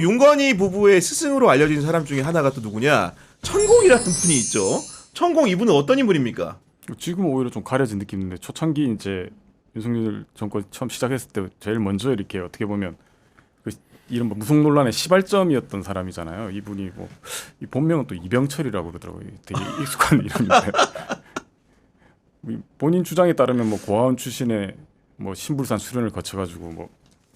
윤건희 부부의 스승으로 알려진 사람 중에 하나가 또 누구냐? 천공이라는 분이 있죠. 천공 이분은 어떤 인물입니까? 지금 오히려 좀 가려진 느낌인데 초창기 이제 윤석열 정권 처음 시작했을 때 제일 먼저 이렇게 어떻게 보면 그 이른바 무속 논란의 시발점이었던 사람이잖아요. 이분이 뭐 이 본명은 또 이병철이라고 그러더라고요. 되게 익숙한 이름인데 본인 주장에 따르면 뭐 고아원 출신의 뭐 신불산 수련을 거쳐가지고 뭐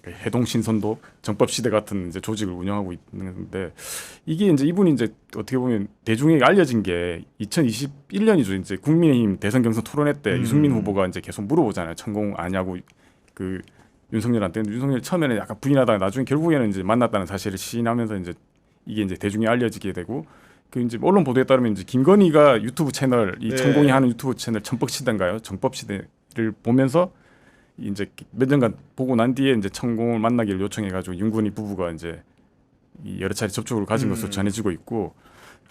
해동 신선도 정법시대 같은 이제 조직을 운영하고 있는데 이게 이제 이분이 이제 어떻게 보면 대중에게 알려진 게 2021년이죠. 이제 국민의힘 대선 경선 토론회 때 유승민 후보가 이제 계속 물어보잖아요. 천공 아냐고 그 윤석열한테. 윤석열 처음에는 약간 부인하다가 나중에 결국에는 이제 만났다는 사실을 시인하면서 이제 이게 이제 대중에 알려지게 되고 그 이제 언론 보도에 따르면 이제 김건희가 유튜브 채널 이 천공이 하는 유튜브 채널 천법시대인가요? 정법시대를 보면서 이제 몇 년간 보고 난 뒤에 이제 천공을 만나기를 요청해가지고 윤건희 부부가 이제 여러 차례 접촉을 가진 것으로 전해지고 있고,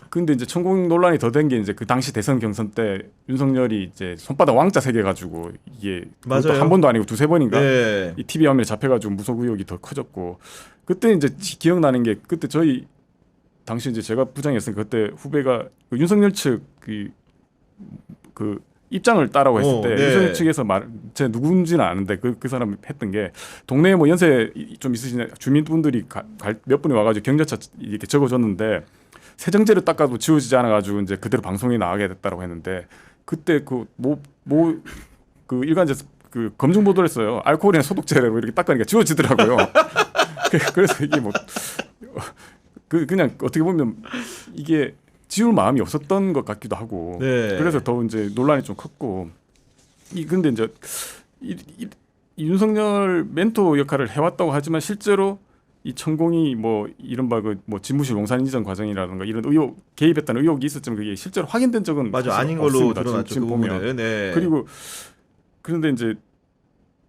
근데 이제 천공 논란이 더 된 게 이제 그 당시 대선 경선 때 윤석열이 이제 손바닥 왕자 새겨가지고 이게 한 번도 아니고 두세 번인가 네. 이 TV 화면에 잡혀가지고 무속 의혹이 더 커졌고, 그때 이제 기억나는 게 그때 저희 당시 이제 제가 부장이었으니까 그때 후배가 그 윤석열 측 그 입장을 따라고 했을 때 윤석열 측에서 제가 누군지는 아는데 그 사람 했던 게 동네에 뭐 연세 좀 있으신 주민분들이 몇 분이 와가지고 경자차 이렇게 적어줬는데 세정제를 닦아도 지워지지 않아가지고 이제 그대로 방송에 나가게 됐다라고 했는데 그때 그 일간지에서 그 검증 보도를 했어요. 알코올이나 소독제로 이렇게 닦으니까 지워지더라고요. 그래서 이게 뭐 그냥 어떻게 보면 이게 지울 마음이 없었던 것 같기도 하고, 그래서 더 이제 논란이 좀 컸고, 근데 이제 이 윤석열 멘토 역할을 해왔다고 하지만 실제로 이 천공이 뭐 이른바 그 뭐 집무실 용산 이전 과정이라든가 이런 의혹 개입했다는 의혹이 있었지만 그게 실제로 확인된 적은 아닌 걸로 없습니다. 드러났죠. 지금 그 보면. 네. 그리고 그런데 이제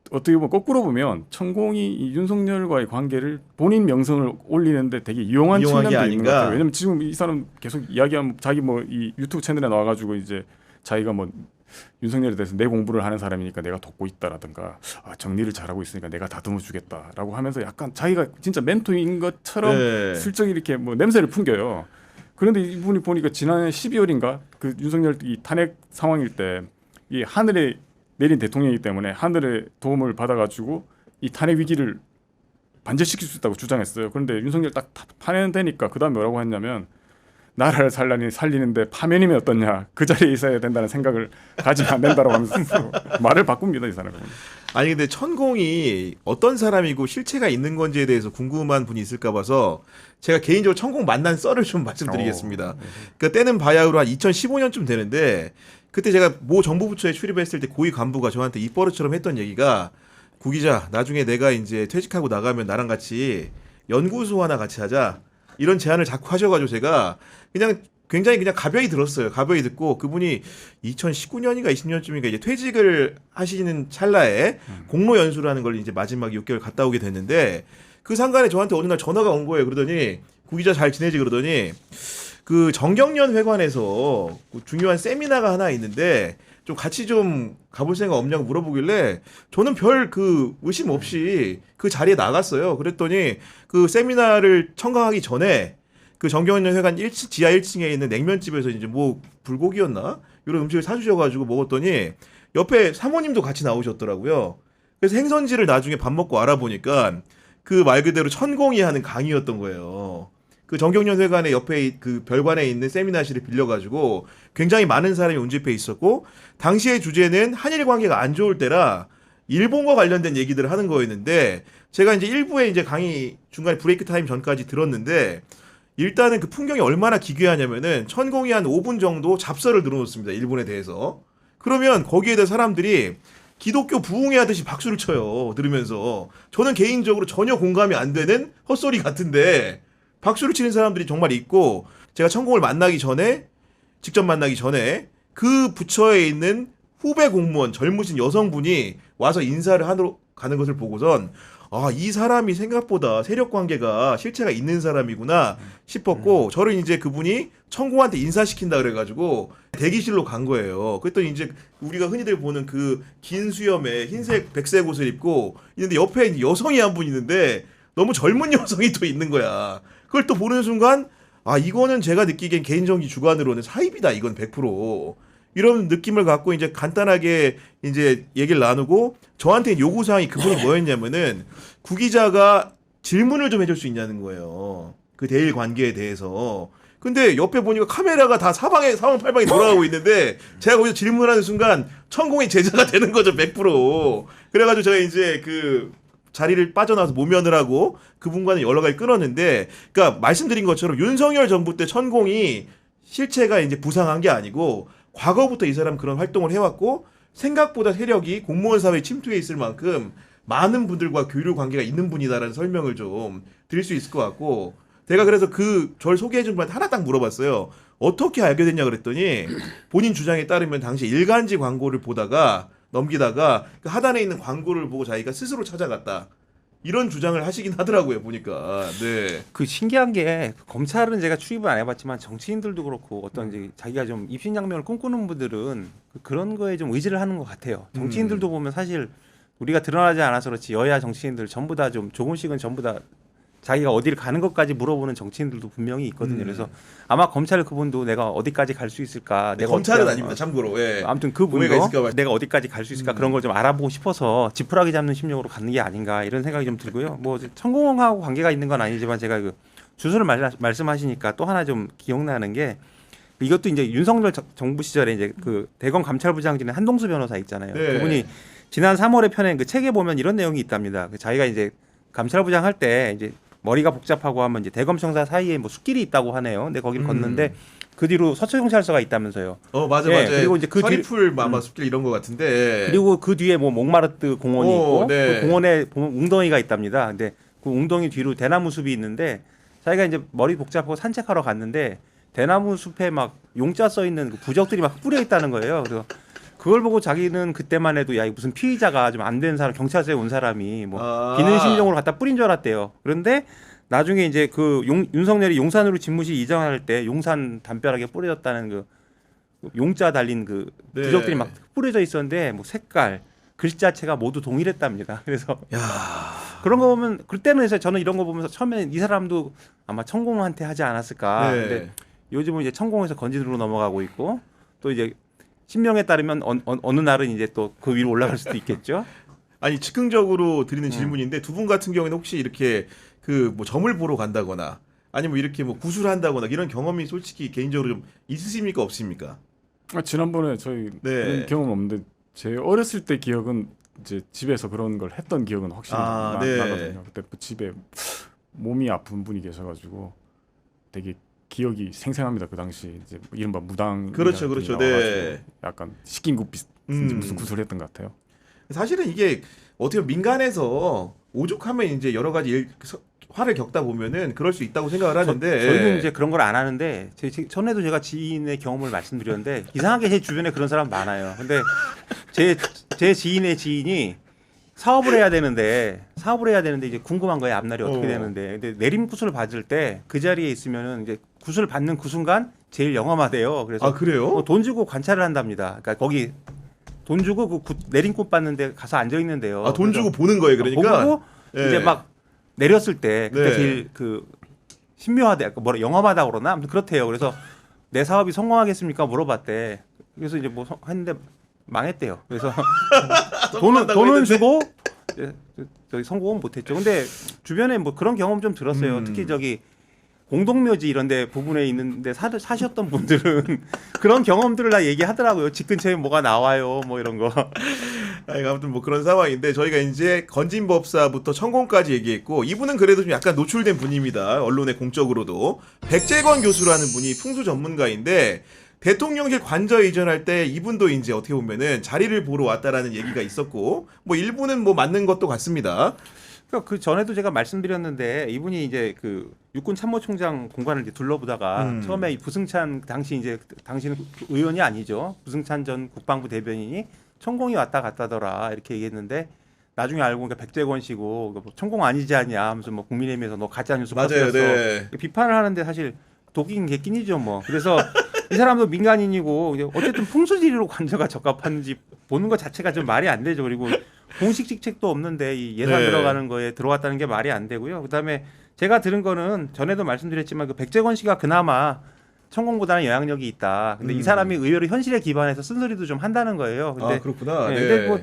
어떻게 보면 거꾸로 보면 천공이 이 윤석열과의 관계를 본인 명성을 올리는데 되게 이용한 측면도 있는 것 같아요. 왜냐면 지금 이 사람 계속 이야기하면 자기 뭐 이 유튜브 채널에 나와가지고 이제 자기가 뭐 윤석열에 대해서 내 공부를 하는 사람이니까 내가 돕고 있다라든가 정리를 잘하고 있으니까 내가 다듬어 주겠다라고 하면서 약간 자기가 진짜 멘토인 것처럼 슬쩍 이렇게 뭐 냄새를 풍겨요. 그런데 이분이 보니까 지난해 12월인가 그 윤석열 이 탄핵 상황일 때 이 하늘에 내린 대통령이기 때문에 하늘의 도움을 받아가지고 이 탄핵 위기를 반전시킬 수 있다고 주장했어요. 그런데 윤석열 딱 파면되니까 그 다음에 뭐라고 했냐면 나라를 살리는데 파면이면 어떠냐, 그 자리에 있어야 된다는 생각을 가지면 안 된다고 하면서 말을 바꿉니다, 이 사람은. 아니 근데 천공이 어떤 사람이고 실체가 있는 건지에 대해서 궁금한 분이 있을까 봐서 제가 개인적으로 천공 만난 썰을 좀 말씀드리겠습니다. 그 때는 바야흐로 한 2015년쯤 되는데 그때 제가 모 정부 부처에 출입했을 때 고위 간부가 저한테 입버릇처럼 했던 얘기가 구 기자 나중에 내가 이제 퇴직하고 나가면 나랑 같이 연구소 하나 같이 하자 이런 제안을 자꾸 하셔가지고 제가 그냥 굉장히 그냥 가벼이 들었어요. 가벼이 듣고 그분이 2019년인가 20년쯤인가 이제 퇴직을 하시는 찰나에 공로 연수라는 걸 이제 마지막 6개월 갔다 오게 됐는데 그 상간에 저한테 어느 날 전화가 온 거예요. 그러더니 구 기자 잘 지내지 그러더니 그 정경련 회관에서 중요한 세미나가 하나 있는데 좀 같이 좀 가볼 생각 없냐고 물어보길래 저는 별 그 의심 없이 그 자리에 나갔어요. 그랬더니 그 세미나를 청강하기 전에 그 정경련 회관 지하 1층에 있는 냉면집에서 이제 뭐 불고기였나 이런 음식을 사주셔가지고 먹었더니 옆에 사모님도 같이 나오셨더라고요. 그래서 행선지를 나중에 밥 먹고 알아보니까 그 말 그대로 천공이 하는 강의였던 거예요. 그 정경련 회관의 옆에 그 별관에 있는 세미나실을 빌려가지고 굉장히 많은 사람이 운집해 있었고 당시의 주제는 한일 관계가 안 좋을 때라 일본과 관련된 얘기들을 하는 거였는데 제가 이제 일부에 이제 강의 중간에 브레이크 타임 전까지 들었는데 일단은 그 풍경이 얼마나 기괴하냐면은 천공이 한 5분 정도 잡설을 늘어놓습니다. 일본에 대해서. 그러면 거기에 대해 사람들이 기독교 부흥회 하듯이 박수를 쳐요. 들으면서. 저는 개인적으로 전혀 공감이 안 되는 헛소리 같은데 박수를 치는 사람들이 정말 있고 제가 천공을 직접 만나기 전에 그 부처에 있는 후배 공무원 젊으신 여성분이 와서 인사를 하러 가는 것을 보고선 이 사람이 생각보다 세력 관계가 실체가 있는 사람이구나 싶었고 저를 이제 그분이 천공한테 인사시킨다 그래가지고 대기실로 간 거예요. 그랬더니 이제 우리가 흔히들 보는 그 긴 수염에 흰색 백색 옷을 입고 있는데 옆에 이제 여성이 한 분 있는데 너무 젊은 여성이 또 있는 거야. 그걸 또 보는 순간 아 이거는 제가 느끼기엔 개인정기 주관으로는 사입이다 이건 100%. 이런 느낌을 갖고 이제 간단하게 이제 얘기를 나누고 저한테 요구사항이 그분이 뭐였냐면은 구기자가 질문을 좀 해줄 수 있냐는 거예요. 그 대일 관계에 대해서. 근데 옆에 보니까 카메라가 다 사방팔방에 돌아가고 있는데 제가 거기서 질문하는 순간 천공의 제자가 되는 거죠 100%. 그래가지고 제가 이제 그 자리를 빠져나와서 모면을 하고 그분과는 연락을 끊었는데, 그러니까 말씀드린 것처럼 윤석열 정부 때 천공이 실체가 이제 부상한 게 아니고 과거부터 이 사람 그런 활동을 해왔고 생각보다 세력이 공무원 사회에 침투해 있을 만큼 많은 분들과 교류 관계가 있는 분이다라는 설명을 좀 드릴 수 있을 것 같고, 제가 그래서 저를 소개해준 분한테 하나 딱 물어봤어요. 어떻게 알게 됐냐 그랬더니 본인 주장에 따르면 당시 일간지 광고를 보다가 넘기다가 그 하단에 있는 광고를 보고 자기가 스스로 찾아갔다. 이런 주장을 하시긴 하더라고요 보니까. 네. 그 신기한 게 검찰은 제가 출입을 안 해봤지만 정치인들도 그렇고 어떤 이제 자기가 좀 입신양명을 꿈꾸는 분들은 그런 거에 좀 의지를 하는 것 같아요. 정치인들도 보면 사실 우리가 드러나지 않아서 그렇지 여야 정치인들 전부 다 좀 조금씩은 전부 다 자기가 어디를 가는 것까지 물어보는 정치인들도 분명히 있거든요. 그래서 아마 검찰 그분도 내가 어디까지 갈 수 있을까? 내가 검찰은 어떻게 아닙니다. 참고로. 예. 아무튼 오해가 있을까 그분도 봐. 내가 어디까지 갈 수 있을까 그런 걸 좀 알아보고 싶어서 지푸라기 잡는 심정으로 갖는 게 아닌가 이런 생각이 좀 들고요. 뭐 천공하고 관계가 있는 건 아니지만 제가 그 주소를 말씀하시니까 또 하나 좀 기억나는 게 이것도 이제 윤석열 정부 시절에 이제 그 대검 감찰부장진의 한동수 변호사 있잖아요. 네. 그분이 지난 3월에 펴낸 그 책에 보면 이런 내용이 있답니다. 그 자기가 이제 감찰부장 할 때 이제 머리가 복잡하고 하면 이제 대검 청사 사이에 뭐 숲길이 있다고 하네요. 근데 거기를 걷는데 그 뒤로 서초경찰서가 있다면서요. 맞아 예, 맞아. 그리고 이제 그 서리풀 아마 숲길 이런 거 같은데. 그리고 그 뒤에 뭐 몽마르트 공원이 있고 네. 그 공원에 보면 웅덩이가 있답니다. 근데 그 웅덩이 뒤로 대나무 숲이 있는데 자기가 이제 머리 복잡하고 산책하러 갔는데 대나무 숲에 막 용자 써 있는 그 부적들이 막 뿌려 있다는 거예요. 그래서 그걸 보고 자기는 그때만 해도 야 이거 무슨 피의자가 좀 안 된 사람 경찰서에 온 사람이 뭐 비는 심정으로 갖다 뿌린 줄 알았대요. 그런데 나중에 이제 그 윤석열이 용산으로 집무실 이전할 때 용산 담벼락에 뿌려졌다는 그 용자 달린 그 네. 부적들이 막 뿌려져 있었는데 뭐 색깔 글자체가 모두 동일했답니다. 그래서 야. 그런 거 보면 그때는 해서 저는 이런 거 보면서 처음에 이 사람도 아마 천공한테 하지 않았을까. 네. 근데 요즘은 이제 천공에서 건진으로 넘어가고 있고 또 이제 신명에 따르면 어느 날은 이제 또 그 위로 올라갈 수도 있겠죠. 아니 즉흥적으로 드리는 질문인데 두 분 같은 경우에는 혹시 이렇게 그 뭐 점을 보러 간다거나 아니면 이렇게 뭐 구술을 한다거나 이런 경험이 솔직히 개인적으로 좀 있으십니까 없습니까? 지난번에 저희 네. 그런 경험 없는데 제 어렸을 때 기억은 이제 집에서 그런 걸 했던 기억은 확실히 네. 나거든요. 그때 집에 몸이 아픈 분이 계셔가지고 되게 기억이 생생합니다. 그 당시 이제 이른바 무당 그렇죠. 네. 약간 식긴국 비슷 무슨 구슬을 했던 것 같아요. 사실은 이게 어떻게 보면 민간에서 오죽하면 이제 여러 가지 화를 겪다 보면은 그럴 수 있다고 생각을 하는데 저희는 이제 그런 걸 안 하는데 전에도 제가 지인의 경험을 말씀드렸는데 이상하게 제 주변에 그런 사람 많아요. 근데 제 지인의 지인이 사업을 해야 되는데 이제 궁금한 거예요. 앞날이 어떻게 되는데. 근데 내림 구슬을 받을 때 그 자리에 있으면은 이제 구슬을 받는 그 순간 제일 영험하대요. 그래서 그래요? 돈 주고 관찰을 한답니다. 그러니까 거기 돈 주고 그 내림꽃 받는데 가서 앉아 있는데요. 돈 주고 보는 거예요. 그러니까 보고 예. 이제 막 내렸을 때 그때 네. 제일 그 신묘하다, 뭐라 영험하다 그러나 아무튼 그렇대요. 그래서 내 사업이 성공하겠습니까 물어봤대. 그래서 이제 뭐 했는데 망했대요. 그래서 돈은 주고 저기 성공은 못했죠. 근데 주변에 뭐 그런 경험 좀 들었어요. 특히 저기 공동묘지 이런데 부분에 있는데 사셨던 분들은 그런 경험들을 다 얘기하더라고요. 집 근처에 뭐가 나와요, 뭐 이런 거. 아무튼 뭐 그런 상황인데 저희가 이제 건진법사부터 천공까지 얘기했고 이분은 그래도 좀 약간 노출된 분입니다. 언론에 공적으로도 백재권 교수라는 분이 풍수 전문가인데 대통령실 관저 이전할 때 이분도 이제 어떻게 보면은 자리를 보러 왔다라는 얘기가 있었고 뭐 일부는 뭐 맞는 것도 같습니다. 그러니까 그 전에도 제가 말씀드렸는데 이분이 이제 그 육군 참모총장 공관을 이제 둘러보다가 처음에 이 부승찬 당시는 의원이 아니죠. 부승찬 전 국방부 대변인이 천공이 왔다 갔다더라 이렇게 얘기했는데 나중에 알고 보니까 백재권 씨고 천공 아니지 않냐 하면서 뭐 국민의힘에서 너 가짜 뉴스 맞아요. 퍼뜨렸어 네. 비판을 하는데 사실 독인 게 끼니죠 뭐. 그래서 이 사람도 민간인이고 어쨌든 풍수지리로 관저가 적합한지 보는 것 자체가 좀 말이 안 되죠. 그리고 공식 직책도 없는데 이 예산 네. 들어가는 거에 들어갔다는 게 말이 안 되고요. 그다음에 제가 들은 거는 전에도 말씀드렸지만 그 백재권 씨가 그나마 천공보다는 영향력이 있다. 근데 이 사람이 의외로 현실에 기반해서 쓴소리도 좀 한다는 거예요. 근데 아 그렇구나. 네, 네. 근데 뭐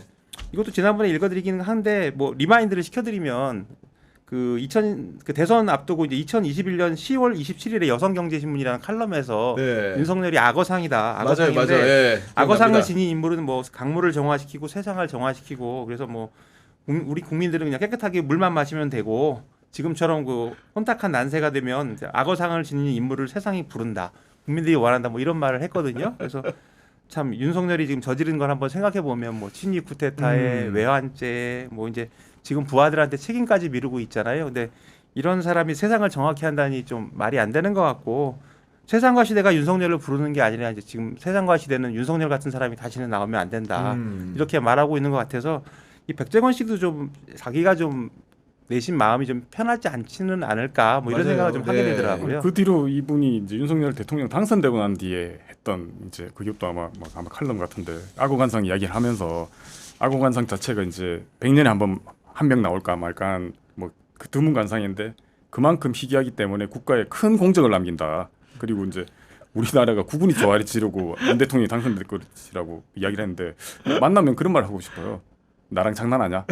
이것도 지난번에 읽어드리기는 한데 뭐 리마인드를 시켜드리면 그 대선 앞두고 이제 2021년 10월 27일에 여성경제신문이라는 칼럼에서 네. 윤석열이 악어상이다. 맞아요, 악어상인데 맞아요. 예, 악어상을 기억납니다. 지닌 인물은 뭐 강물을 정화시키고 세상을 정화시키고 그래서 뭐 우리 국민들은 그냥 깨끗하게 물만 마시면 되고 지금처럼 그 혼탁한 난세가 되면 이제 악어상을 지닌 인물을 세상이 부른다. 국민들이 원한다. 뭐 이런 말을 했거든요. 그래서 참 윤석열이 지금 저지른 걸 한번 생각해 보면 뭐 친위 쿠데타에 외환죄 뭐 이제 지금 부하들한테 책임까지 미루고 있잖아요. 근데 이런 사람이 세상을 정확히 한다니 좀 말이 안 되는 것 같고 세상과 시대가 윤석열을 부르는 게 아니라 이제 지금 세상과 시대는 윤석열 같은 사람이 다시는 나오면 안 된다. 이렇게 말하고 있는 것 같아서 이 백재권 씨도 좀 자기가 좀 내심 마음이 좀 편하지 않지는 않을까 뭐 이런 맞아요. 생각을 좀 하게 네. 되더라고요. 그 뒤로 이분이 이제 윤석열 대통령 당선되고 난 뒤에 했던 이제 그것도 아마 칼럼 같은데 악어관상 이야기를 하면서 악어관상 자체가 이제 100년에 한 명 나올까 말까 한 뭐 그 드문 관상인데 그만큼 희귀하기 때문에 국가에 큰 공적을 남긴다. 그리고 이제 우리나라가 국군이 조아리 지르고 안 대통령이 당선될 것이라고 이야기를 했는데 만나면 그런 말 하고 싶어요. 나랑 장난하냐?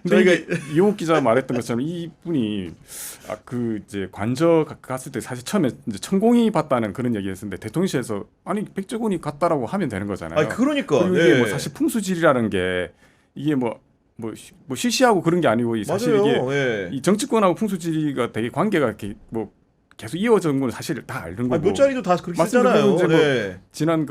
근데 저희가- 이용욱 기자 말했던 것처럼 이분이 그 이제 관저 갔을 때 사실 처음에 이제 천공이 봤다는 그런 얘기했었는데 대통령실에서 아니 백재권이 갔다라고 하면 되는 거잖아요. 아 그러니까. 그리고 이게 네. 뭐 사실 풍수질이라는 게 이게 뭐 시시하고 그런 게 아니고 사실 맞아요. 이게 예. 이 정치권하고 풍수지리가 되게 관계가 이렇게 뭐 계속 이어진 건 사실 다 알는 거고. 몇 자리도 다 그렇게 맞습니다. 쓰잖아요. 이제 뭐 네. 지난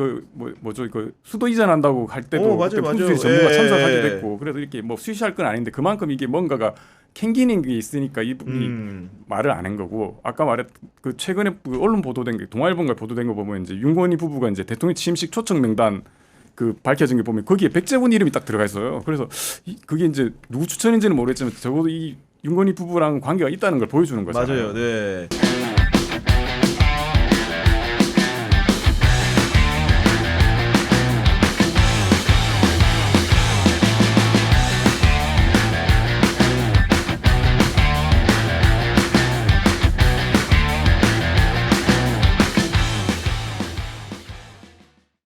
뭐죠 수도 이전한다고 할 때도 맞아요, 그때 맞아요. 풍수지 전문가 예. 참석하기도 했고 그래서 이렇게 뭐 수시할 건 아닌데 그만큼 이게 뭔가가 캥기는 게 있으니까 이분이 말을 안 한 거고 아까 말했 그 최근에 그 언론 보도된 게 동아일보가 보도된 거 보면 이제 윤건희 부부가 이제 대통령 취임식 초청 명단 그 밝혀진 게 보면 거기에 백재권 이름이 딱 들어가 있어요. 그래서 그게 이제 누구 추천인지는 모르겠지만 적어도 이 윤건희 부부랑 관계가 있다는 걸 보여주는 거잖아요. 맞아요. 네.